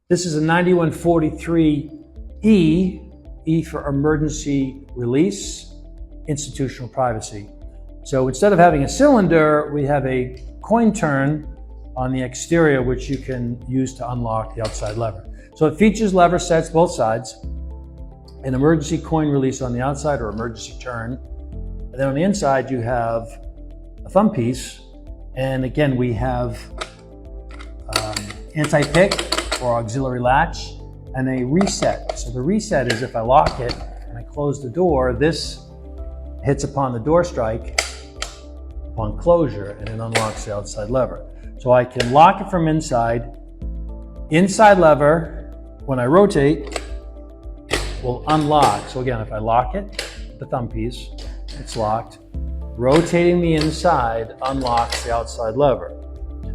This is a 9143E, E for emergency release, institutional privacy. So instead of having a cylinder, we have a coin turn on the exterior, which you can use to unlock the outside lever. So it features lever sets both sides, an emergency coin release on the outside or emergency turn. And then on the inside, you have a thumb piece. And again, we have anti-pick or auxiliary latch and a reset. So the reset is if I lock it and I close the door, this hits upon the door strike upon closure and it unlocks the outside lever. So I can lock it from inside lever, when I rotate, will unlock. So again, if I lock it, the thumb piece, it's locked. Rotating the inside unlocks the outside lever.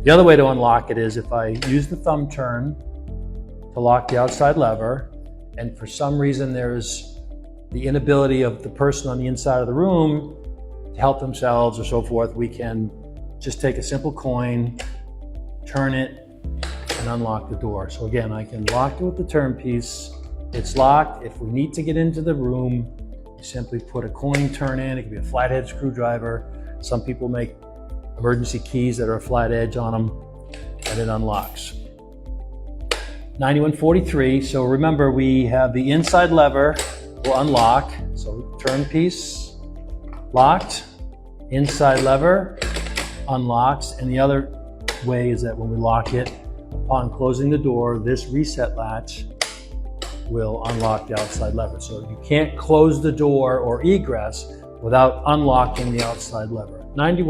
The other way to unlock it is if I use the thumb turn to lock the outside lever, and for some reason there's the inability of the person on the inside of the room to help themselves or so forth, we can just take a simple coin, turn it, and unlock the door. So again, I can lock it with the turn piece. It's locked. If we need to get into the room, you simply put a coin turn in. It can be a flathead screwdriver. Some people make emergency keys that are a flat edge on them, and it unlocks. 9143, so remember we have the inside lever will unlock. So turn piece, locked, inside lever, unlocks. And the other way is that when we lock it, upon closing the door, this reset latch will unlock the outside lever. So you can't close the door or egress without unlocking the outside lever. 91